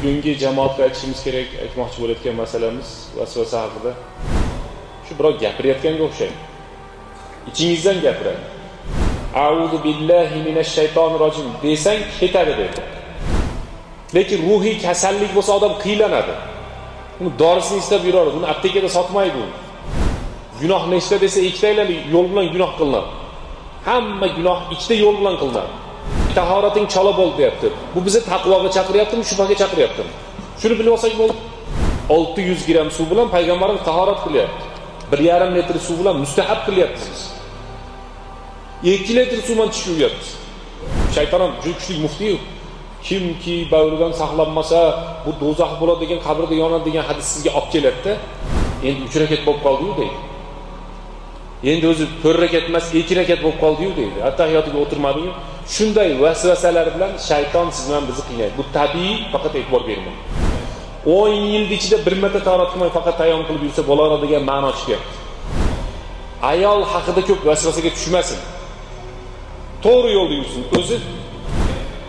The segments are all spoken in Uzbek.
bugungi jamoatga aytishimiz kerak, aytmoqchi bo'layotgan masalamiz vasvasa haqida. Shu biror gapirayotganga o'xshaydi. İchingizdan gapiradi. A'udhu billahi minash shaytonir rojim desang ketadi dedi. Lekin ruhiy kasallik bo'lsa odam qiylanadi. Uni dorisini istab yuradi, uni aptekada sotmaydi u. Gunoh nechta desa ikkitaylar yo'l bilan gunoh qilinadi. Hamma gunoh ikkita yo'l bilan qilinadi. Tahorating chala bo'l deyapti. Bu bizni taqvoga chaqiryaptimi, shubhaga chaqiryaptimi? Shuni bilib olsak bo'ldi. 600 gram suv bilan payg'ambarimiz tahorat qilyapti. 1,5 litr suv bilan mustahab qilyapsiz. 2 litr suv bilan tish yuvyapsiz. Shayton ham juda kuchli muftiy. Kimki bavridan saqlanmasa, bu do'zax bo'ladi degan, qabrda yonadi degan hadis sizga olib keladi-da. Endi 3 rakat bo'lib qoldi-yu deydi. Endi o'zi 4 rakat emas, 2 rakat bo'lib qoldi-yu deydi. Attahiyotiga o'tirmadi-yu. Shunday vasvasalar bilan shayton siz bilan bizni qiynaydi. Bu tabiiy, faqat e'tibor bermang. 10 yil ichida bir marta tahorat qilmay faqat tayommum qilib yursa bo'ladi degan ma'no chiqyapti. Ayol haqida ko'p vasvasaga tushmasin. To'g'ri yo'lda yursin. O'zi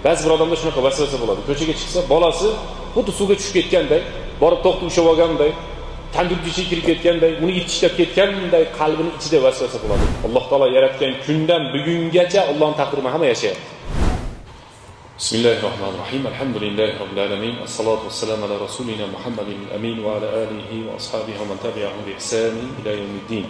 ba'zi bir odamda shunaqa vasvasa bo'ladi. Ko'chaga chiqsa, bolasi xuddi suvga tushib ketganday, borib to'xtab ushlab olganday, tandurga kirib ketganday, uni itishlab ketganday qalbini ichida vasvasa bo'ladi. Alloh taolo yaratgan kundan bugungacha Allohning taqdiri bilan hamma yashayapti. Bismillahirrohmanirrohim. Alhamdulillahi robbil alamin. Assalatu vassalamu ala rasulina Muhammadin al-amin va ala alihi va ashabihi va man tabi'ahum bi ihsan ila yawmiddin.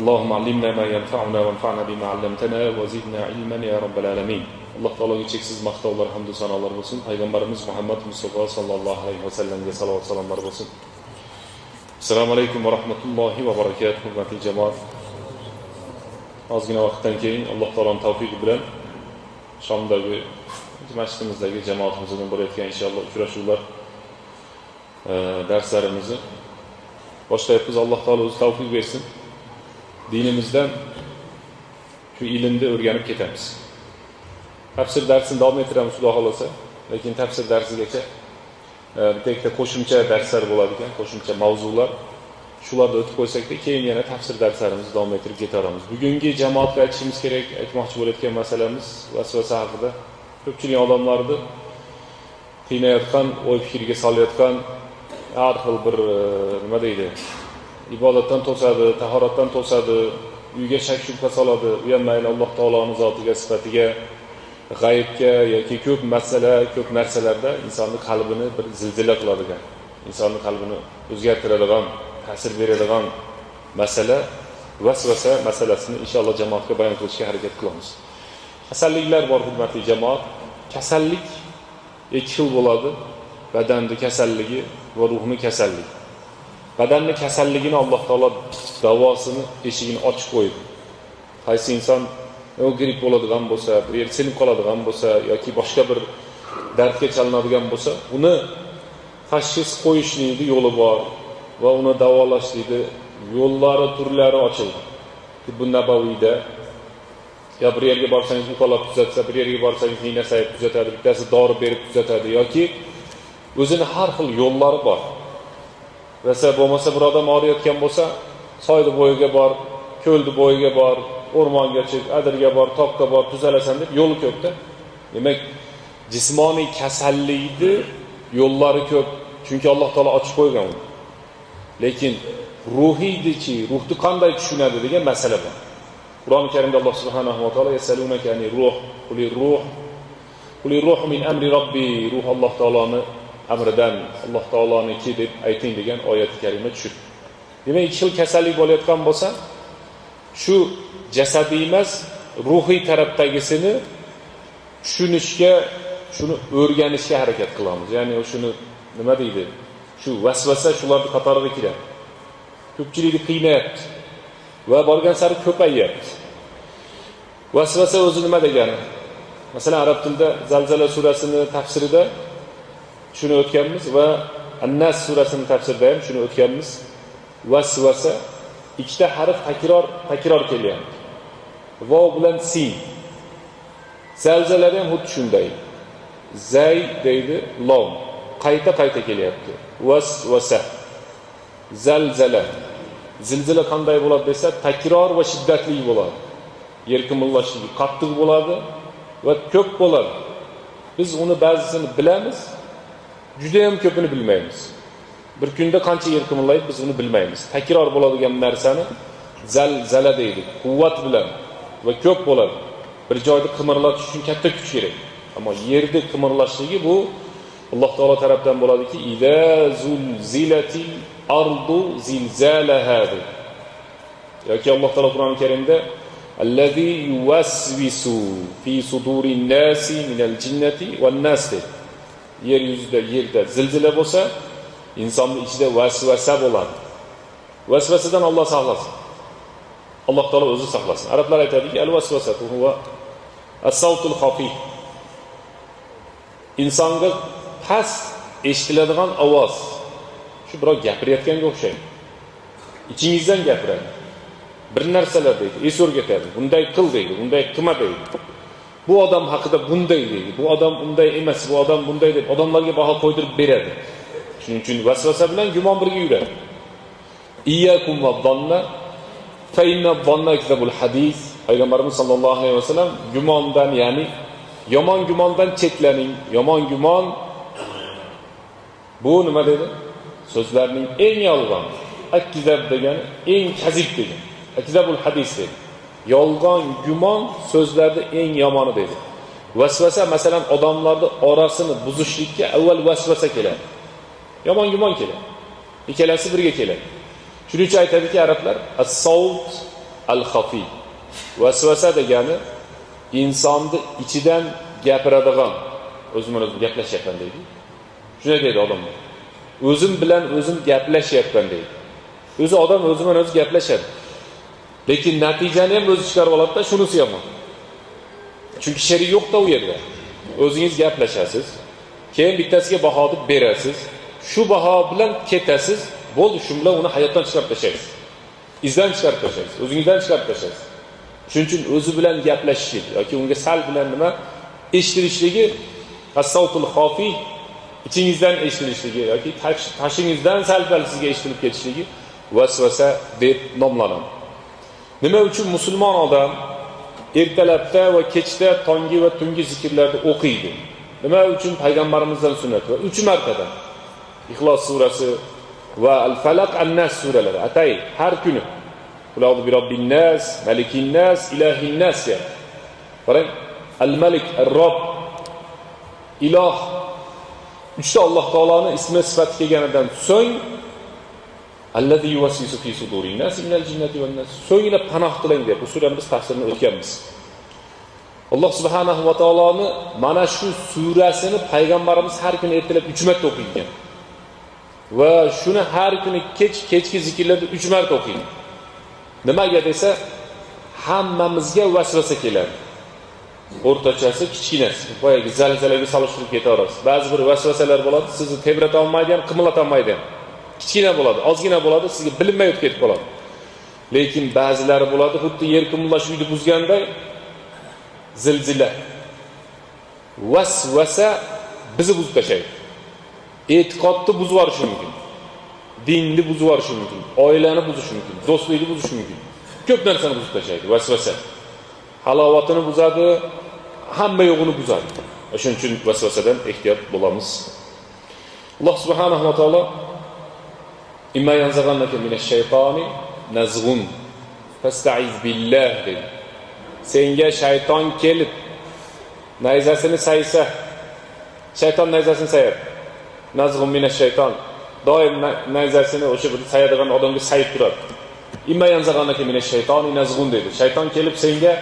Allohumma allimna ma yanfa'una wanfa'na bima 'allamtana wa zidna ilman ya robbil alamin. Alloh taologa cheksiz maqtovlar, hamd va sanolar bo'lsin. Payg'ambarimiz Muhammad Mustafa sallallohu alayhi va sallamga salovat va salomlar bo'lsin. Assalomu alaykum va rahmatullohi va barakatuh. Hurmatli jamoat. Ozgina vaqtdan keyin Alloh taoloning tavfiqi bilan Shomdagi masjidimizdagi jamoatimizdan bo'layotgan inshaalloh uchrashuvlar darslarimizni boshlayapmiz. Alloh taolo o'zi tavfiq bersin. Dinimizdan shu ilmni o'rganib ketamiz. Tafsir darsini davom ettiramiz Xudo xolasa, lekin tafsir darsigacha bitta qo'shimcha darslar bo'ladi ekan, qo'shimcha mavzular. Shularni o'tib qo'ysakda, keyin yana tafsir darslarimizni davom ettirib ketaveramiz. Bugungi jamoatga aytishimiz kerak, aytmoqchi bo'layotgan masalamiz vasvasa haqida. Ko'pchilik odamlarni qiynayotgan, o'y fikriga solayotgan har xil bir nima deydi? Ibodatdan to'sadi, tahoratdan to'sadi, uyga shak shubha soladi. U ham mayli Alloh taoloning zotiga, sifatiga, g'aybga yoki ko'p masala, ko'p narsalarda insonning qalbini bir zilzila qiladigan, insonning qalbini o'zgartiradigan, ta'sir beradigan masala vasvasa masalasini inshaalloh jamoatga bayon qilishga harakat qilamiz. Kasalliklar bor, hurmatli jamoat. Kasallik ikki xil bo'ladi. Badanning kasalligi va ruhning kasalligi. Badanning kasalligini Alloh taolo davosini, eshigini ochib qo'ydi. Qaysi inson gripp bo'ladigan bo'lsa, bir yer sinib qoladigan bo'lsa yoki boshqa bir dardga chalinadigan bo'lsa, uni tashxis qo'yishning yo'li bor va uni davolashning yo'llari, turlari ochildi. Bu Nabaviyda ya bir yerga borsangiz ukolab tuzatsa, bir yerga borsangiz ninaysayib tuzatadi, bittasi dori berib tuzatadi yoki o'zini har xil yo'llari bor. Mesela bo'lmasa bir odam og'riyotgan bo'lsa, soyni bo'yiga bor, ko'lni bo'yiga bor, o'rmonga chiq, adirga bor, toqqa bor, tuzalasan deb yo'li ko'pda. Demak, jismoniy kasallikni yo'llari ko'p, chunki Alloh taolo ochib qo'ygan uni. Lekin ruhiydichi, ruhni qanday tushunadi degan masala bor. Qur'oni Karimda Alloh subhanahu va taolo yasalunaka ani ruh, qulir ruh min amri robbi, ruh Alloh taoloning amridan, Alloh taoloniki deb ayting degan oyat-i karima tushib. Demak, ikki xil kasallik bo'layotgan bo'lsa, shu jasadiy emas, ruhiy tarafdagisini tushunishga, shuni o'rganishga harakat qilamiz. Ya'ni shuni nima deydi? Shu vasvasa shularning qatoriga kiradi. Ko'pchilikni qiynayapti va borgan sari ko'payyapti. Vasvasa o'zi nima degani? Masalan, arab tilida Zalzala surasini tafsirida shuni o'tganmiz va An-Nas surasining tafsirida ham shuni o'tganmiz. Vasvasa ikkita harf takror kelyapti. Vav bilan sin. Zalzalada ham xuddi shunday. Zay deydi, lom. Qayta kelyapti. Vasvasa. Zalzala. Zilzila qanday bo'ladi desa, takror va shiddatli bo'ladi. Yer qimillashligi qattiq bo'ladi va ko'p bo'ladi. Biz uni ba'zisini bilamiz, juda ham ko'pini bilmaymiz. Bir kunda qancha yer qimirlaydi biz uni bilmaymiz. Takror bo'ladigan narsani zalzala deydi. Quvvat bilan va ko'p bo'ladi. Bir joyda qimirlatish uchun katta kuch kerak. Ammo yerda qimirlashligi bu Alloh taolo tarafdan bo'ladiki, "Iza zulzilatil ardu zilzalaha." yoki Alloh taolo Qur'oni Karimda "Allazi yuwaswisu fi sudurin nasi minal jinnati wan nas." Yer yuzida yerda zilzila bo'lsa, insonning ichida vasvasa bo'ladi. Vasvasadan Alloh saqlasin. Alloh taolo o'zi saqlasin. Arablar aytadiki, "Al-vasvasatu huwa as-sawtul khafi." Insonga past eshitiladigan ovoz. Shu birov gapirayotganga o'xshaydi. Ichingizdan gapiradi. Bir narsalar deydi, es o'rgatadi. Bunday qil deydi, bunday qilma deydi. Bu odam haqida bunday deydi. Bu odam unday emas, bu odam bunday deb odamlarga baho qo'ydirib beradi. Shuning uchun vasvasa bilan gumon birga yuradi. Iyyakum va-dhanna fa inna dhanna yakzabul hadis. Payg'ambarimiz sollallohu alayhi vasallam gumondan, ya'ni yomon gumondan cheklaning. Yomon gumon bu nima dedi? So'zlarning eng yolg'on. Akzab degani eng kazib degan. Akzabul hadis dedi. Yolg'on gumon so'zlarda eng yomoni dedi. Vasvasa masalan odamlarning orasini buzishlikka avval vasvasa keladi. Yomon gumon keladi. Ikkalasi birga keladi. Shuning uchun aytadiki arablar as-sawt al-khafi. Vasvasa degani insonni ichidan gapiradigan, o'zim-o'zim gaplashyapman deydi. Shunday deydi odamlar. O'zim bilan o'zim gaplashyapman deydi. O'zi odam o'zi bilan o'zi gaplashadi. Lekin natijani ham o'zi chiqarib oladi-da, shunisi yomon. Chunki sherik yo'q-da u yerda. O'zingiz gaplashasiz, keyin bittasiga baho deb berasiz. Shu baho bilan ketasiz, bo'ldi, shu bilan uni hayotdan chiqarib tashlaysiz. Izdan chiqarib tashlaysiz, o'zingizdan chiqarib tashlaysiz. Shuning uchun o'zi bilan gaplashish yoki unga sal bilan nima eshitilishligi as-sawtul khafi, ichingizdan eshitilishligi yoki tashingizdan sal-pal sizga eshitilib ketishligi vasvasa deb nomlanadi. Nima uchun musulmon odam ertalabda va kechda tongi va tungi zikrlarni o'qiydi? Nima uchun payg'ambarimizdan sunnat va 3 martadan Ixlos surasi va Al-Falaq An-Nas suralari atay har kuni Qul bi robbin nas, malikin nas, ilahin nas. Qarang, Al-Malik, Ar-Robb, iloh. Uchta Alloh taoloning ismi sifati kelganidan so'ng allazi yuwaswisu fi sudurin nas minal jinnati wan nas. So'ngra panoh tilang deb bu surani biz tafsirini o'tganmiz. Alloh subhanahu va taoloni mana shu surasini payg'ambarimiz har kuni ertalab 3 marta o'qigan. Va shuni har kuni kechki zikrlarda 3 marta o'qiydi. Nimaga desa, hammamizga vasvasa keladi. O'rtachasi, kichkinasi, boyagi zalzalaga solishtirib ketaverasiz. Ba'zi bir vasvasalar bo'ladi, sizni tebrata olmaydi ham, qimilata olmaydi ham. Kichkina bo'ladi, ozgina bo'ladi, sizga bilinmay o'tib ketib qoladi. Lekin ba'zilari bo'ladi, xuddi yer qimirlash uyni buzganday zilzila. Vasvasa bizni buzib tashlaydi. E'tiqodni buzib yuborishi mumkin. Dinni buzib yuborishi mumkin, oilani buzishi mumkin, do'stlikni buzishi mumkin. Ko'p narsani buzib tashlaydi vasvasa. Halovatini buzadi, hamma yo'g'ini buzadi. Shuning uchun vasvasadan ehtiyot bo'lamiz. Alloh subhanahu va taolo imma yanzaghannaka minash shaytoni nazghun fasta'iz billah dedi. Senga shayton kelib nayzasini saysa, shayton nayzasini sayadi. Nazghun minash shayton. Doim nayzasini o'sha bir sayadigan odamga sayib turadi. Imma yanzaghannaka minash shaytoni nazghun dedi. Shayton kelib senga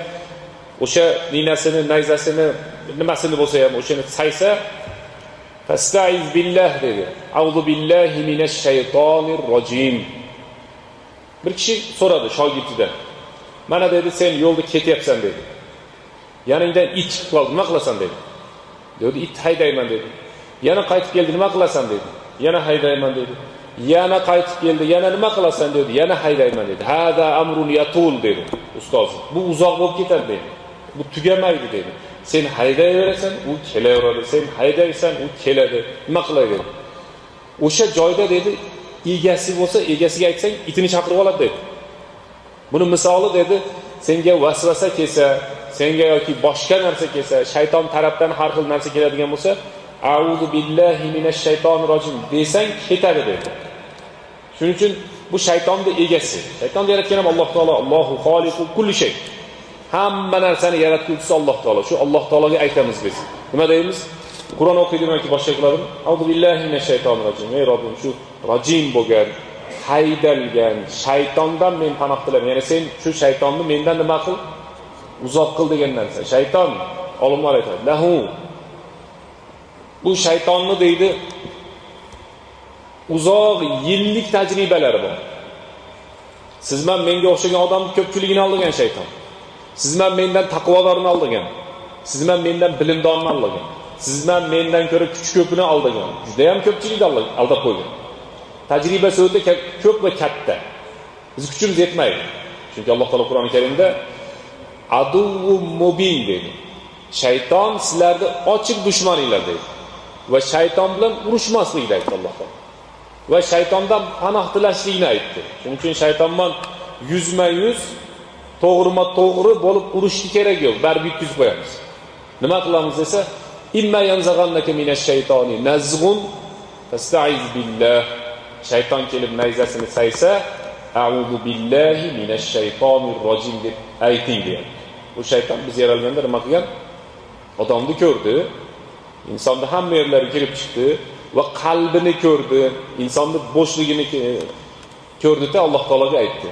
o'sha ninasini, nayzasini, nimasini bo'lsa ham o'shani saysa, fasta'iz billah dedi. A'udhu billahi minash shaytonir rojim. Bir kishi so'radi shogirdidan. Mana dedi, sen yo'lda ketyapsan dedi. Yaningdan it chiqib qoldi, nima qilasan dedi. Dedi, it haydayman dedi. Yana qaytib keldi, nima qilasan dedi. Yana haydayman dedi. Yana qaytib keldi, yana nima qilasan dedi. Yana haydayman dedi. Hada amrun yatul dedi ustoz. Bu uzoq bo'lib ketadi dedi. Bu tugamaydi dedi. Sen haydayverasan, u kelaveradi. Sen haydaysan, u keladi. Nima qilay dedi. O'sha joyda dedi, egasi bo'lsa, egasiga aytsang, itini chaqirib oladi dedi. Buni misoli dedi, senga vasvasa kelsa, senga yoki boshqa narsa kelsa, shayton tarafdan har xil narsa keladigan bo'lsa, A'udhu billahi minash shaytonir rojim desang ketadi dedi. Shuning uchun bu shaytonning egasi. Shaytonni yaratgan ham Alloh taolo, Allohu xoliqu kulli shay. Hamma narsani yaratuvchisi Alloh taolo. Shu Alloh taologa aytamiz biz. Nima deymiz? Qur'on o'qiydimanki boshqa qiladim. A'udhu billahi minash shaytonir rojim. Ey Robbim, shu rojim bo'lgan, haydalgan shaytondan men panoh tilayman. Ya'ni sen shu shaytonni mendan nima qil? Uzoq qil degan narsa. Shayton olimlar aytadi. Lahu bu shaytonni deydi uzoq yillik tajribalari bor. Siz men menga o'xshagan odamni ko'pchiligini aldigan shayton. Siz mendan taqvodorni aldigan. Siz mendan bilimdonni aldigan. Siz mendan ko'ra kuch ko'pini aldigan. Juda ham ko'pchilikni aldab qo'ygan. Tajribasi o'ta ko'p va katta. Biz kuchimiz yetmaydi. Chunki Alloh taolo Qur'oni Karimda aduvvu mubin dedi. Shayton sizlarning ochiq dushmaninglar dedi. Va shayton bilan urushmaslikni aytdi Alloh taolo. Va shaytondan panoh tilashlikni aytdi. Shuning uchun shaytonman yuzma-yuz, to'g'rima-to'g'ri bo'lib urushni kerak yo'q. Baribir yutkazib qo'yamiz. Nima qilamiz desa, imma yanzag'annaka minash shaytoni nazghun fasta'iz billah. Shayton kelib nayzasini saysa, a'udhu billahi minash shaytonir rojim deb ayting deydi. Bu shayton biz yaralganda nima qilgan? Odamni ko'rdi, insonni hamma yerlariga kirib chiqdi va qalbini ko'rdi, insonning bo'shligini ko'rdi-da Alloh taologa aytdi.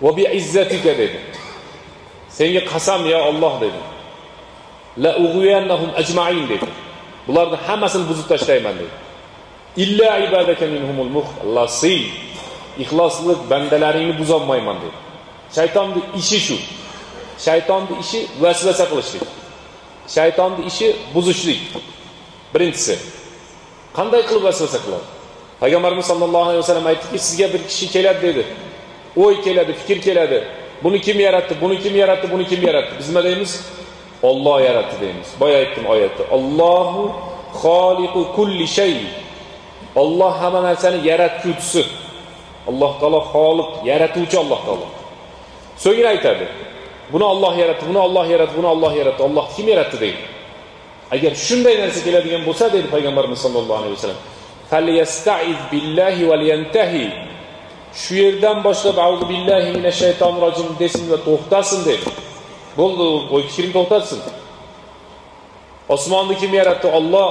Va bi izzatika dedi. Senga qasam ya Alloh dedi. La ughwiyannahum ajma'in dedi. Bularni hammasini buzib tashlayman dedi. Illa ibadaka minhumul mukhlasin. Ixlosli bandalaringni buzolmayman dedi. Shaytonning ishi shu. Shaytonning ishi vasvasa qilishlik. Shaytonning ishi buzishlik. Birinchisi. Qanday qilib vasvasa qiladi? Payg'ambarimiz sollallohu alayhi vasallam aytdiki, sizga bir kishi keladi dedi. O'y keladi, fikr keladi. Buni kim yaratdi? Buni kim yaratdi? Buni kim yaratdi? Biz nima deymiz? Alloh yaratdi deymiz. Boya aytdim oyatda. Allohu xoliqu kulli shay. Alloh hamma narsani yaratuvchisi. Alloh taolo xoliq, yaratuvchi Alloh taolo. So'ngra aytadi. Buni Alloh yaratdi, buni Alloh yaratdi, buni Alloh yaratdi. Alloh kim yaratdi deydi. Agar shunday narsa keladigan bo'lsa dedi payg'ambarimiz sollallohu alayhi vasallam, "Falyasta'iz billahi wal yantahi." Shu yerdan boshlab a'udhu billahi minash shaytonir rojim desin va to'xtasin dedi. Bo'ldi, o'y fikrini to'xtatsin. Osmonni kim yaratdi? Alloh.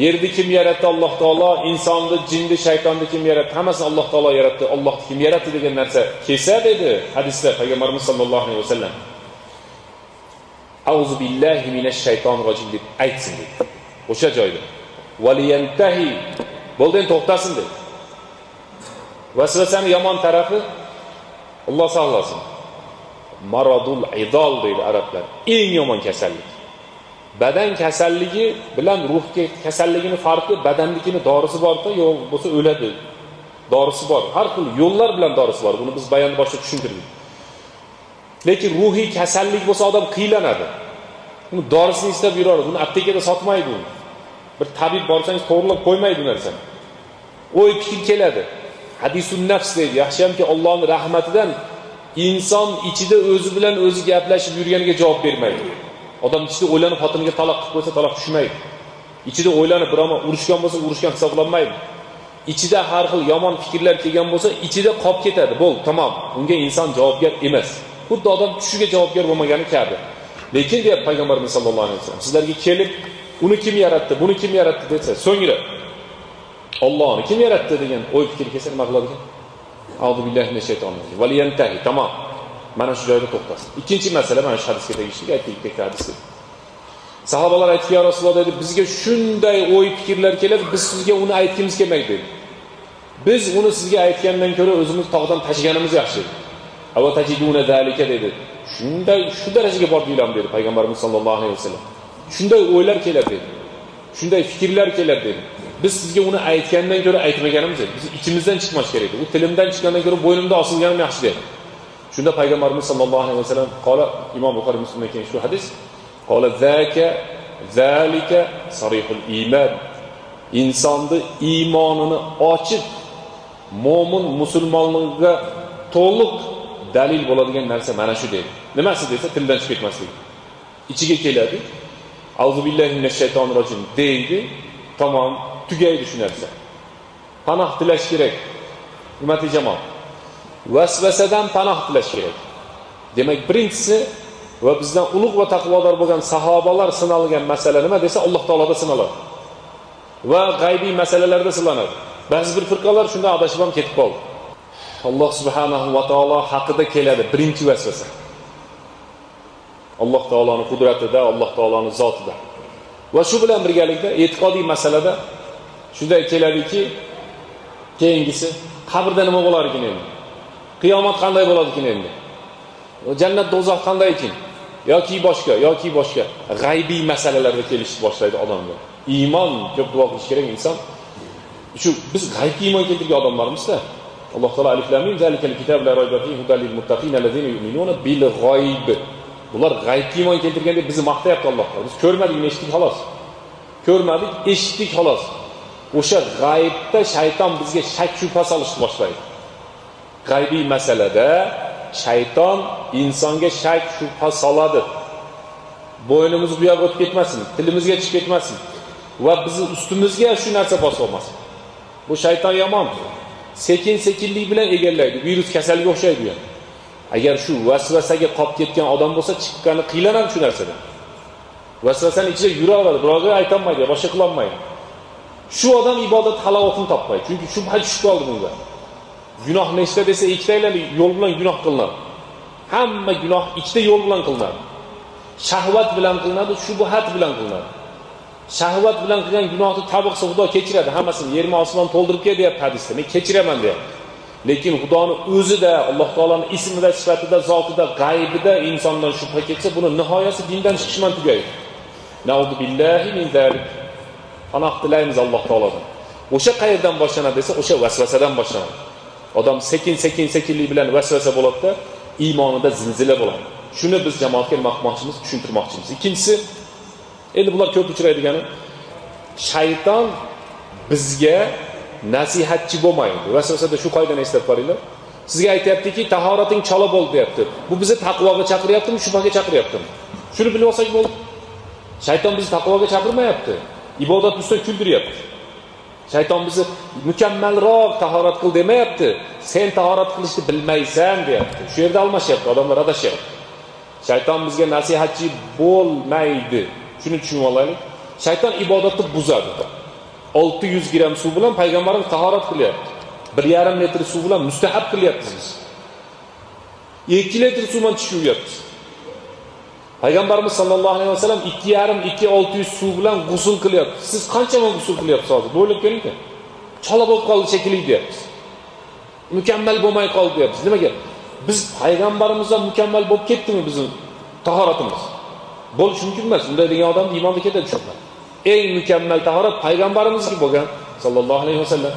Yerni kim yaratdi? Alloh taolo. Insonni, jinni, shaytonni kim yaratdi? Hammasini Alloh taolo yaratdi. Alloh kim yaratdi degan narsa kelsa dedi hadisda payg'ambarimiz sollallohu alayhi vasallam. A'udhu billahi minash shaytonir rojim deb aytsin dedi. O'sha joyda. Valiyantahi. Bo'ldi, to'xtasin dedi. Vasvasaning yomon tarafi Alloh saqlasin. Maradul idol deydi arablar. Eng yomon kasallik. Badan kasalligi bilan ruh kasalligining farqi badandikini dorisi borda, yo'q bo'lsa o'ladi. Dorisi bor. Har xil yo'llar bilan dorisi bor. Buni biz bayonni boshida tushuntirdik. Lekin ruhiy kasallik bo'lsa odam qiylanadi. Uni dorisini istab yuradi. Uni aptekada sotmaydi u. Bir tabib borsangiz to'g'rilab qo'ymaydi bu narsani. O'y fikr keladi. Hadisun nafs deydi. Yaxshiyamki Allohning rahmatidan inson ichida o'zi bilan o'zi gaplashib yurganiga javob bermaydi. Odam ichida o'ylanib xotiniga taloq qilib qo'ysa taloq tushmaydi. Ichida o'ylanib biroma urushgan bo'lsa urushgan hisoblanmaydi. Ichida har xil yomon fikrlar kelgan bo'lsa ichida qolib ketadi. Bo'l, tamom. Unga inson javobgar emas. Xuddi odam tushiga javobgar bo'lmagani kabi. Lekin deyap payg'ambarimiz sollallohu alayhi vasallam sizlarga kelib uni kim yaratdi, buni kim yaratdi desa, so'ngra Allohni kim yaratdi degan o'y fikr kelsa nima qiladi ekan? A'udhu billahi minash shaytonir rojim. Valiyantahi. Tamom. Mana shu joyda to'xtasin. Ikkinchi masala mana shu hadisga tegishli aytdik hadisda. Sahobalar aytdi, ya Rasululloh dedi, bizga shunday o'y fikrlar keladi, biz sizga uni aytgimiz kelmaydi dedi. Biz uni sizga aytgandan ko'ra o'zimiz tog'dan tashganimiz yaxshi dedi. Ava tajiduna zalika dedi. Shunday shu darajaga bordilar dedi payg'ambarimiz sollallohu alayhi vasallam. Shunday o'ylar keladi dedi. Shunday fikrlar keladi dedi. Biz sizga uni aytgandan ko'ra aytmaganimiz edi. Biz ichimizdan chiqmas kerak edi. U tilimdan chiqqandan ko'ra bo'ynimda osilganim yaxshi dedi. Shunda payg'ambarimiz sollallohu alayhi vasallam qola Imom Buxoriy Muslimda kelgan shu hadis qola zalika sarihul iymon. Insonni iymonini ochib mo'min musulmonligiga to'liq dalil bo'ladigan narsa mana shu dedi. Nimasi desa tildan chiqib ketmasligi. Ichiga keladi. Auzubillahi mineşşeytanirracim deydi. Tamam, tugaydi shu narsa. Panoh tilash kerak. Hurmatli jamoat. Vasvasadan panoh tilash kerak. Demak, birinchisi va bizdan ulug' va taqvodor bo'lgan sahobalar sinalgan masala nima desa, Alloh taoloda sinaladi. Va g'aybiy masalalarda sinaladi. Ba'zi bir firqalar shunda adashib ham ketib qoldi. Alloh subhanahu va taolo haqida keladi birinchi vasvasa. Alloh taoloning qudratida, Alloh taoloning zotida. Va shu bilan birgalikda e'tiqodiy masalada shunday keladiki, keyingisi qabrda nima bo'lar ekan endi? Qiyomat qanday bo'ladi ekan endi? Jannat do'zax qanday ekan? Yoki boshqa g'aybiy masalalarga kelishib boshlaydi odamlar. Iymon ko'p duo qilish kerak inson. Shu biz g'aybga iymon keltirgan odamlarmiz-da. Alloh taolo alif lam mim zalikal kitab la rayba fihi hudal lil muttaqin allazina yu'minuna bil g'ayb. Bular g'aybga iymon keltirganda bizni maqtayapti Alloh. Biz ko'rmadik, eshitdik xolos. Ko'rmadik, eshitdik xolos. O'sha g'aybda shayton bizga shak shubha solishni boshlaydi. G'aybiy masalada shayton insonga shak shubha soladi. Bo'ynimiz bu yoqqa o'tib ketmasin, tilimizga chiqib ketmasin va bizni ustimizga shu narsa bosib olmasin. Bu shayton yomon. Sekin-sekinlik bilan egallaydi. Virus kasalga o'xshaydi bu. Agar shu vasvasaga qolib ketgan odam bo'lsa, chiqqani qiylanadi shu narsadan. Vasvasaning ichida yuraveradi, birovga aytolmaydi, boshqa qila olmaydi. Shu odam ibodat halovatini topmaydi. Chunki shubha tushib qoldi bunga. Gunoh nechta desa, ikkitaylar yo'l bilan gunoh qilinadi. Hamma gunoh ikkita yo'l bilan qilinadi. Shahvat bilan qilinadi, shubhat bilan qilinadi. Shahvat bilan qilgan gunohni tabiqsa Xudo kechiradi, hammasini yerma osmon to'ldirib kel deyapti hadisda. Men kechiraman deyapti. Lekin Xudoning o'zida, Alloh taolaning ismida, sifatida, zotida, g'aybida insondan shubha ketsa, buni nihoyasi dindan chiqish bilan tugaydi. Nauzu billahi min zalik. Panoh tilaymiz Alloh taoladan. O'sha qayerdan boshlanadi desa, o'sha vasvasadan boshlanadi. Odam sekinlik bilan vasvasa bo'ladi-da, iymonida zilzila bo'ladi. Shuni biz jamoatga maqmoqchimiz, tushuntirmoqchimiz. Ikkinchisi, endi bular ko'p uchraydigani, shayton bizga nasihatchi bo'lmaydi. Vasvasada shu qoidani eslab qo'yinglar. Sizga aytayaptiki, tahorating chala bo'ldi deyapti. Bu bizni taqvoga chaqiryaptimi, shubhaga chaqiryaptimi? Shuni bilib olsak bo'ldi. Shayton bizni taqvoga chaqirmayapti. Ibodat ustidan kuldiryapti. Shayton bizni mukammalroq tahorat qil demayapti. Sen tahorat qilishni bilmaysan deyapti. Shu yerda almashyapti, odamlar adashyapti. Shayton bizga nasihatchi bo'lmaydi. Shuni tushunib olaylik. Shayton ibodatni buzadi. 600 gram suv bilan payg'ambarimiz tahorat qilyapti. 1,5 litr suv bilan mustahab qilyapsiz. 2 litr suvdan tish yuvyapsiz. Payg'ambarimiz sallallohu alayhi vasallam 2,5-2,600 suv bilan g'usl qilyapti. Siz qanchaman g'usl qilyapsiz hozir? Bo'lib keling-ku. Chala bo'lib qoldi shekilli deyapsiz. Mukammal bo'lmay qoldi deyapsiz. Nimaga? Biz payg'ambarimizdan mukammal bo'lib ketdimi bizning tahoratimiz? Bo'lish mumkin emas. Unday degan odam iymonda ketadi shunday. Eng mukammal tahorat payg'ambarimizga bo'lgan sallallohu alayhi vasallam.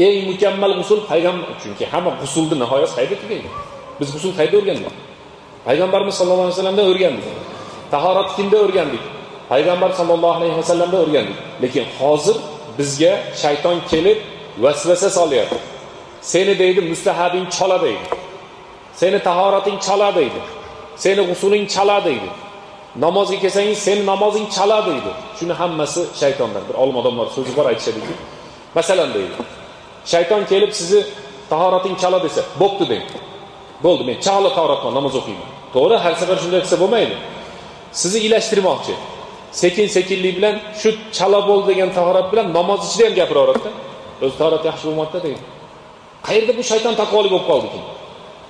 Eng mukammal g'usl payg'ambar, chunki hamma g'uslni nihoyat qayda tugaydi. Biz g'usl qayda o'rgandik? Payg'ambarimiz sallallohu alayhi vasallamdan o'rgandik. Tahorat kimda o'rgandik? Payg'ambar sallallohu alayhi vasallamdan o'rgandik. Lekin hozir bizga shayton kelib vasvasa solyapti. Seni deydi mustahabing chala deydi. Seni tahorating chala deydi. Seni g'usling chala deydi. Namozga kelsangiz seni namozing chala deydi. Shuni hammasi shaytondan. Bir olim odamlar so'zi bor aytishadiki. Masalan deydi. Shayton kelib sizni tahorating chala desa, bo'pti deydi. Bo'ldi, men chala tahoratman, namoz o'qiyman. To'g'ri, har safar shunday qilsa bo'lmaydi. Sizni ilashtirmoqchi. Sekin-sekinlik bilan shu chala bo'ldi degan tahorat bilan namoz ichida ham gapiraveradi-da. O'z tahorat yaxshi bo'lmoqda deydi. Qayerda bu shayton taqvoli bo'lib qoldi-ki?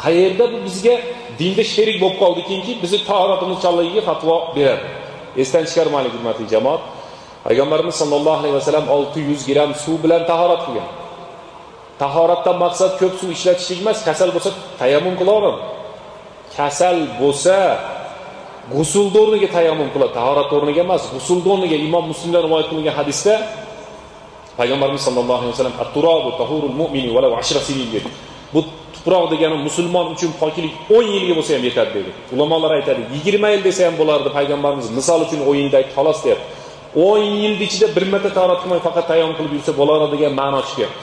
Qayerda bu bizga dinda sherik bo'lib qoldi-ki, bizni tahoratimiz chalagiga fatvo beradi. Esdan chiqarmaylik, hurmatli jamoat. Payg'ambarimiz sallallohu alayhi vasallam 600 gram suv bilan tahorat qilgan. Tahoratdan maqsad ko'p suv ishlatishlik emas, kasal bo'lsa tayammum qilaveradi. Kasal bo'lsa g'usl o'rniga tayammum qiladi, tahorat o'rniga emas, g'usl o'rniga. Imom Muslimdan rivoyat qilingan hadisda Payg'ambarimiz sallallohu alayhi vasallam at-turabu tahurul mu'mini walau 10 sinin dedi. Bu tuproq degani musulmon uchun poklik 10 yilga bo'lsa ham yetadi dedi. Ulamolar aytadi, 20 yil desa ham bo'lardi. Payg'ambarimiz misol uchun 10 yilda aytib xolos deyapti. 10 yil ichida bir marta tahorat qilmay faqat tayammum qilib yursa bo'lardi degan ma'no chiqyapti.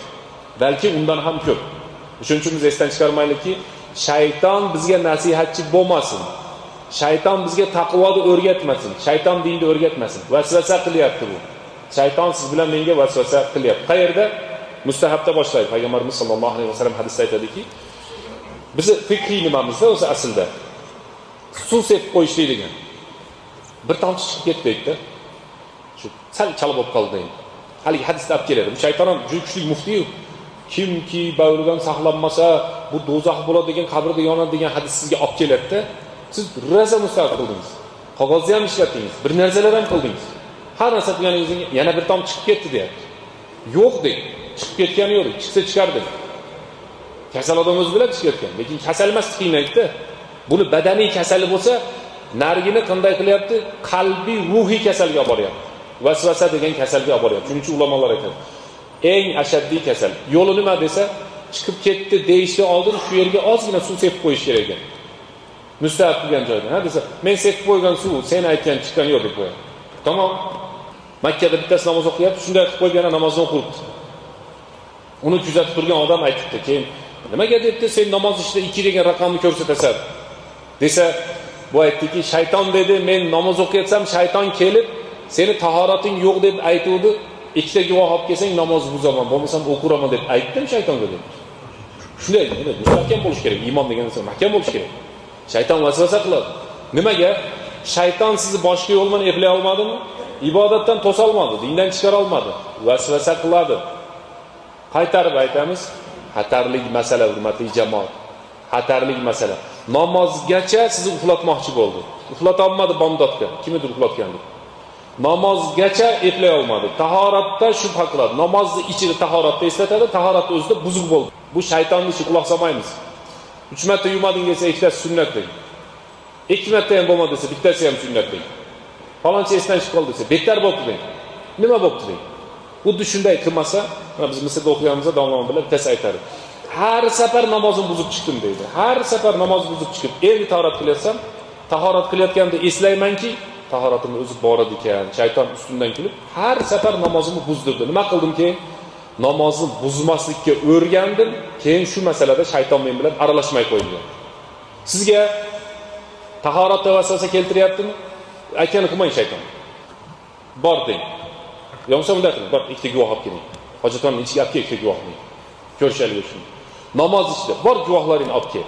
Balki undan ham ko'p. Shuning uchun biz esdan chiqarmaylikki, shayton bizga nasihatchi bo'lmasin. Shayton bizga taqvoni o'rgatmasin, shayton dinni o'rgatmasin. Vasvasa qilyapti bu. Shayton siz bilan menga vasvasa qilyapti. Qayerda? Mustahabda boshlaydi. Payg'ambarimiz sollallohu alayhi vasallam hadisda aytadiki, bizni fiqhiy nimamizda o'zi aslida suv sepib qo'yishlik degan. Bir tomchi chiqib ketdi deydi. Shu sal chalib bo'lib qoldi deydi. Haligi hadisda olib keladi. Bu shayton ham juda kuchli muftiy. Kimki bag'ridan saqlanmasa, bu do'zax bo'ladi degan, qabrda yonadi degan hadis sizga olib keladi-da. Siz rosa mustahab qildingiz. Qog'ozni ham ishlatdingiz, bir narsalar ham qildingiz. Har narsa qilganingizga yana bir tom chiqib ketdi deyapti. Yo'q deng. Chiqib ketgani yo'q. Chiqsa chiqardi. Kasal odam o'zi bilan chiqib ketgan, lekin kasal emas qiynaydi-da. Buni badaniy kasali bo'lsa, nargini qanday qilyapti? Qalbiy, ruhiy kasalga olib boryapti. Vasvasa degan kasalga olib boryapti. Shuning uchun ulamolar aytadi. Eng ashaddiy kasal. Yo'li nima desa, chiqib ketdi deyishdan oldin shu yerga ozgina suv sepib qo'yish kerak ekan. Mustahab qilgan joyda, ha desa, men sepib qo'ygan suv, sen aytgan chiqqan yo'q deb qo'yadi. Tamom. Makkada bittasi namoz o'qiyapti, shunday qilib qo'ygan namozni o'qibdi. Uni kuzatib turgan odam aytibdi, keyin nimaga debdi, sen namoz ichida 2 degan raqamni ko'rsatasan. Desa, bu aytdiki, shayton dedi, men namoz o'qiyatsam, shayton kelib, seni tahorating yo'q deb aytuvdi. Ikkita guvoh olib kelsang namoz buzaman, bo'lmasam o'qiraman deb aytdim shaytonga dedi. Shunday, mustahkam bo'lish kerak. Iymon degan narsa mahkam bo'lish kerak. Shayton vasvasa qiladi. Nimaga? Shayton sizni boshqa yo'l bilan eplay olmadimi? Ibodatdan to'sa olmadi, dindan chiqara olmadi. Vasvasa qiladi. Qaytarib aytamiz, xatarli masala, hurmatli jamoat. Xatarli masala. Namozgacha sizni uxlatmoqchi bo'ldi. Uxlata olmadi bomdodga. Kimdir uxlatgandi. Namozgacha eplay olmadi. Tahoratda shubha qiladi. Namozni ichida tahoratda eslatadi, tahoratda o'zida buzuq bo'ldi. Bu shaytonning ishi, quloq solmaymiz. 3 marta yumading desa, ikkitasi sunnat deydi. 2 marta ham bo'lmadi desa, bittasi ham sunnat deydi. Falonchi esdan chiqib qoldi desa, betar bo'libdi deydi. Nima bo'libdi deydi. Xuddi shunday qilmasa, biz Misrda o'qiganimizda domlam bilan bittasi aytadi. Har safar namozim buzib chiqdim deydi. Har safar namoz buzib chiqib, endi tahorat qilyapsam, tahorat qilayotganda eslaymanki, tahoratimni o'zi bor ekan. Shayton ustimdan kulib, har safar namozimni buzdirdi. Nima qildim keyin? Namozni buzmaslikka o'rgandim. Keyin shu masalada shayton men bilan aralashmay qo'ydi. Sizga tahoratda vasvasa keltiryaptimi? Aytgani qilmang shayton. Bor deng. Yo'qsa bunday qiling. Bor, ikkita guvoh olib keling. Hojatxonaning ichiga olib kel, ikkita guvohni. Ko'rishalik uchun. Namoz ichida bor guvohlarini olib kel.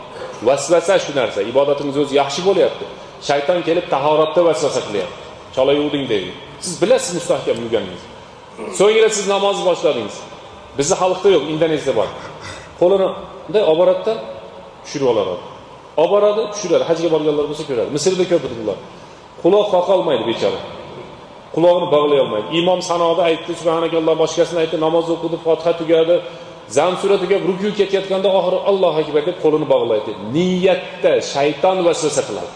Vasvasa shu narsa. Ibodatingiz o'zi yaxshi bo'lyapti. Shayton kelib tahoratda vasvasa qilyapti. Cholayuvding deydi. Siz bilasiz mustahkam yurganingizni. So'ngra siz namozni boshladingiz. Bizning xalqda yo'q, Indoneziyada bor. Qo'lini bunday oboratda tushirib oladi. Oboradi, tushiradi. Hajga borganlar bo'lsa ko'radi. Misrda ko'rdilar. Quloq qoqa olmaydi bechora. Quloqni bog'lay olmaydi. Imom sanoda aytdi, subhanakalloh, boshqasini aytdi, namoz o'qidi, Fotiha tugadi, zam suratiga ruku ketayotganda oxiri Allohu akbar deb qo'lini bog'laydi. Niyatda shayton vasvasa qiladi.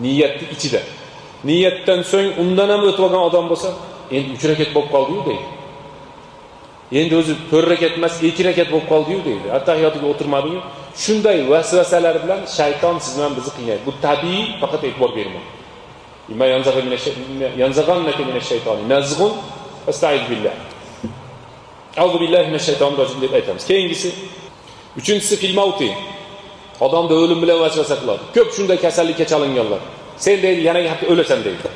Niyatni ichida. Niyatdan so'ng undan ham o'tib olgan odam bo'lsa, endi 3 rakat bo'lib qoldi-yu deydi. Endi o'zi 4 rakat emas, 2 rakat bo'lib qoldi-yu deydi. Attahiyotiga o'tirmadi-yu. Shunday vasvasalar bilan shayton sizni ham bizni qiynaydi. Bu tabiiy, faqat e'tibor bermang. İmma yanzagannaka minashshaytoni nazghun fasta'id billah. A'udhu billahi minashshaytonirrojim deb aytamiz. Keyingisi, uchinchisi fil mauti. Odamda o'lim bilan vasvasa qiladi. Ko'p shunday kasallikka chalinganlar. Sen deydi, yana hafta o'lasan deydi.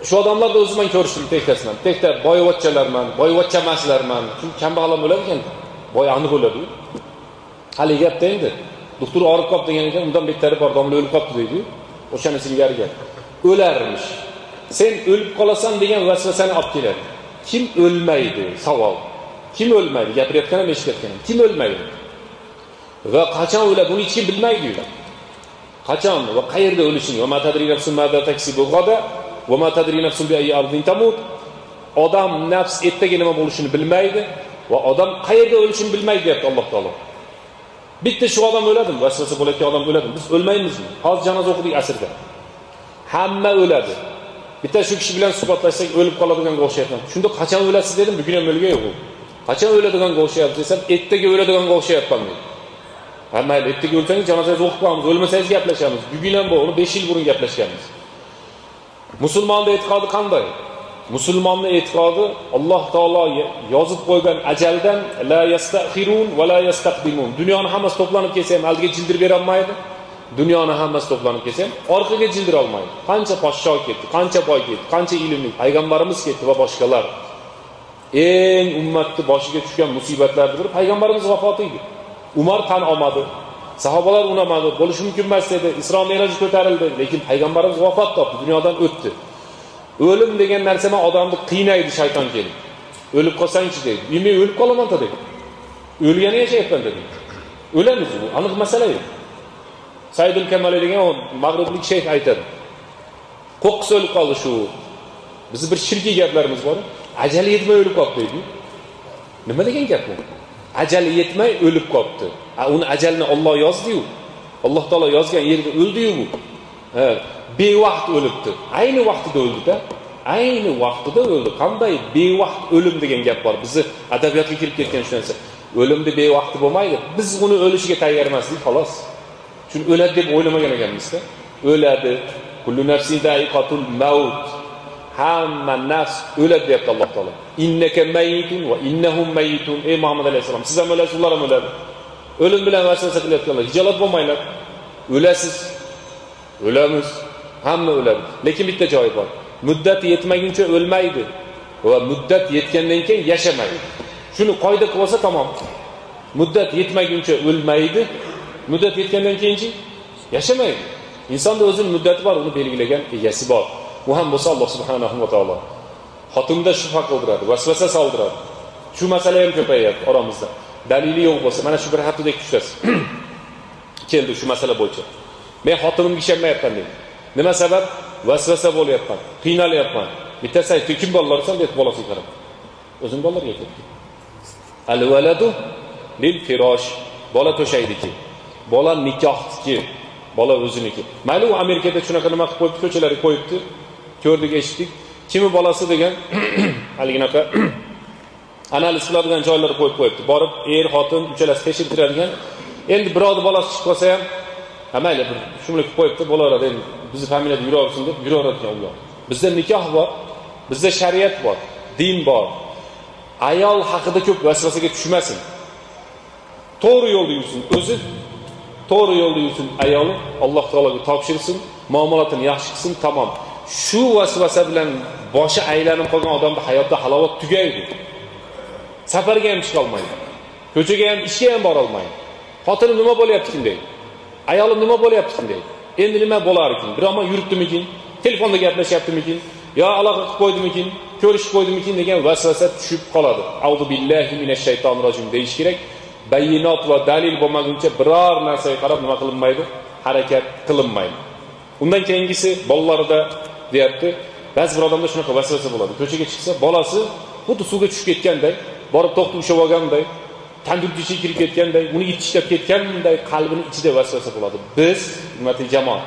Shu odamlarni o'zimdan ko'rishdim tekkasidan. Tekda boyvachchalarman, boyvachcha emaslarman. Chunki kambag'allar o'ladi ekan. Boy aniq o'ladi. Hali gapda endi doktor og'rib qoldi degan ekan, undan bettari bor, domla o'lib qoldi deydi. O'shani singariga o'larmish. Sen o'lib qolasan degan vasvasani olib keladi. Kim o'lmaydi? Savol. Kim o'lmaydi? Gapirayotgan ham eshitayotgan ham. Kim o'lmaydi? Va qachon o'ladi? Buni hech kim bilmaydi. Qachon va qayerda o'lishini, va ma tadri nafsun ma taksibu g'ada va ma tadri nafsun bi ayyi ardin tamut. Odam nafs ertaga nima bo'lishini bilmaydi va odam qayerda o'lishini bilmaydi deyapti Alloh taolo. Bitta shu odam o'ladimi? Vasvasa bo'layotgan odam o'ladimi? Biz o'lmaymizmi? Hozir janoza o'qidik asrda. Hamma o'ladi. Bitta shu kishi bilan suhbatlashsak o'lib qoladiganga o'xshayapman. Shunda qachon o'lasiz dedim, bugun ham o'lgan yo'q. Qachon o'ladiganga o'xshayapti desam, ertaga o'ladiganga o'xshayapman dedi. Ha mayli, ertaga o'lsangiz janozangizni o'qib qo'yamiz, o'lmasangiz gaplashamiz. Bugun ham bu, uni 5 yil burun gaplashganmiz. Musulmonning e'tiqodi qanday? Musulmonning e'tiqodi Alloh taolo yozib qo'ygan ajaldan la yastakhirun va la yastaqdimun. Dunyoni hammasi to'planib kelsa ham aldiga jildirib bera olmaydi dunyoni hammasi to'planib kelsa ham orqaga jildira olmaydi. Qancha podsho ketdi, qancha boy ketdi, qancha ilmli payg'ambarimiz ketdi va boshqalar. Eng ummatni boshiga tushgan musibatlardan biri payg'ambarimiz vafoti edi. Umar tan olmadi. Sahobalar unamadi. Bo'lishi mumkin emas edi. Isro Me'rojga ko'tarildi, lekin payg'ambarimiz vafot topdi, dunyodan o'tdi. O'lim degan narsa men odamni qiynaydi shayton kelib. O'lib qolsangchi deydi. Men o'lib qolaman dedi. O'lgani yashayapman dedi. O'lamiz bu aniq masala edi. Saidul Kamali degan o mag'riblik shayx aytadi. Qo'qqis o'lib qoldi shu. Bizning bir shirkiy gaplarimiz bor. Ajali yetmay o'lib qoldi deydi. Nima degan gap bu? Ajali yetmay o'lib qoldi. Uni ajalni Alloh yozdi-yu. Alloh taolo yozgan yerda o'ldi-yu bu. Bevaqt o'libdi. Ayni vaqtida o'ldi-da. Ayni vaqtida o'ldi. Qanday bevaqt o'lim degan gap bor. Bizni adabiyotga kirib ketgan shu narsa. O'limni bevaqti bo'lmaydi. Biz uni o'lishiga tayyor emasdik, xolos. Chunki o'ladi deb o'ylamagan ekanmiz-da. O'ladi. Kullu nafsin da'iqatul maut. Hamma nafs o'ladi deyapti Alloh taolo. Innaka mayitun va innahum mayitun. Ey Muhammad alayhisalom, siz ham o'lasiz, ular ham o'ladi. O'lim bilan vasvasa qilayotganlar, hijolat bo'lmanglar. O'lasiz. O'lamiz. Hamma o'ladi. Lekin bitta joyi bor. Muddat yetmaguncha o'lmaydi va muddat yetgandan keyin yashamaydi. Shuni qoida qilib olsa tamom. Muddat yetmaguncha o'lmaydi, muddat yetgandan keyinchi yashamaydi. Insonda o'zining muddati bor, uni belgilagan egasi bor. Bu ham bo'lsa Alloh subhanahu va taolo xotinda shubha qildiradi, vasvasa soldiradi. Shu masala ham ko'payadi oramizda. Dalili yo'q bo'lsa, mana shu bir haftadek ushtasi keldi shu masala bo'yicha. Men xotinimga ishonmayapman dedi. Nima sabab? Vasvasa bo'lyapman, qiynalyapman. Bittasi aytdi, kim bolalarsan deb bolasiga qarab. O'zim bolalarga aytdi. Al-waladu lil firosh. Bola to'shaydiki. Bola nikohniki. Bola o'ziniki. Mayli u Amerikada shunaqa nima qilib qo'yibdi, ko'chalarga qo'yibdi. Ko'rdik, eshitdik. Kimi bolasi degan haliginaqa analiz qiladigan joylarga qo'yib qo'yibdi. Borib er, xotin uchalasi tekshirtiradigan. Endi birovni bolasi chiqib qolsa ham, mayli bir shuni qilib qo'yibdi, bo'laveradi. Endi bizning familiyada yuraversin deb yuraveradigan ular. Bizda nikoh bor, bizda shariat bor, din bor. Ayol haqida ko'p vasvasaga tushmasin. To'g'ri yo'lda yursin, o'zi to'g'ri yo'lda yursin, ayoli Alloh taologa topshirsin, muomalatini yaxshi qilsin, tamom. Shu vasvasa bilan boshi aylanib qolgan odamda hayotda halovat tugaydi. Safarga ham chiqa olmaydi. Ko'chaga ham, ishga ham bora olmaydi. Xotinim nima bo'lyapti deydi. Ayolim nima bo'lyapti deydi. Endi nima bo'lar ekan? Biroq yuribdimikin? Telefonda gaplashyaptimikin? Yo aloqa qilib qo'ydimikin? Ko'rishib qo'ydimikin degan vasvasa tushib qoladi. Auzu billahi minash shaytonir rojim deyish kerak. Bayinot va dalil bo'lmaguncha biror narsaga qarab nima qilinmaydi? Harakat qilinmaydi. Undan keyingisi bolalarda deyapti. Ba'zi bir odamda shunaqa vasvasa bo'ladi. Ko'chaga chiqsa, bolasi xuddi suvga tushib ketganday, borib to'xtab ushlab olganday, tandurga ichiga kirib ketganday, uni itishlab ketganday qalbini ichida vasvasa bo'ladi. Biz hurmatli jamoat,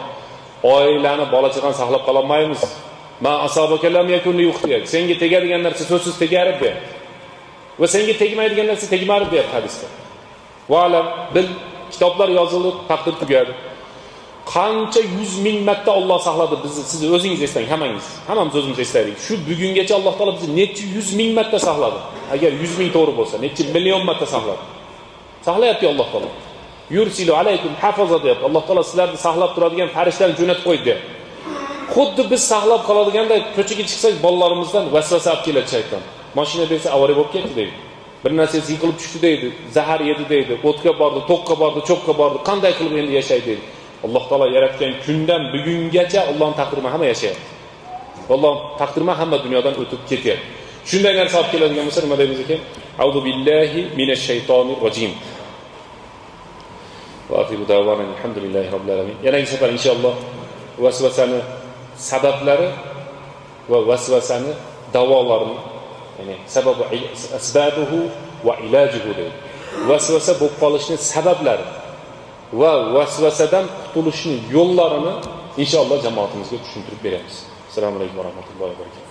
oilani, bola chaqani saqlab qola olmaymiz. Ma asabaka lam yakun yuxtiyak. Senga tegadigan narsa so'zsiz tegarib ber. Va senga tegmaydigan narsa tegmarib ber hadisda. Va alam bil, kitoblar yozildi, taqdir tugadi. Qancha 100 ming marta Alloh saqladi bizni, siz o'zingiz eslang, hammangiz. Hammamiz o'zimiz eslaylik. Shu bugungacha Alloh taolo bizni necha 100 ming marta saqladi. Agar 100 ming to'g'ri bo'lsa, necha million marta saqladi. Saqlayapti Alloh taolo. Yursilu alaykum hafaza deyapti. Alloh taolo sizlarni saqlab turadigan farishtalarni jo'natib qo'ydi. Xuddi biz saqlab qoladiganday ko'chaga chiqsak, bolalarimizdan vasvasa olib keladi shayton. Mashina bersa avariya bo'lib ketdi deydi. Bir narsasi yiqilib tushdi deydi, zahar yedi deydi, o'tga bordi, to'qqa bordi, cho'qqa bordi, qanday qilib endi yashaydi deydi. Alloh taolo yaratgan kundan bugungacha Allohning taqdiri bilan hamma yashayapti. Allohning taqdiri bilan hamma dunyodan o'tib ketyapti. Shunday narsa olib keladigan bo'lsa, nima deymiz ekan? Auzu billahi minash shaytonir rojim. Va axiru da'vana alhamdulillahi robbil alamin. Yana safar inshaalloh vasvasani sabablari va vasvasani davolarini, ya'ni sababu asbabuhu va ilajuhu deydi. Vasvasa bo'lib qolishning sabablari va vasvasadan qutulishning yo'llarini inshaalloh jamoatimizga tushuntirib beramiz. Assalomu alaykum va rahmatullohi va barakatuh.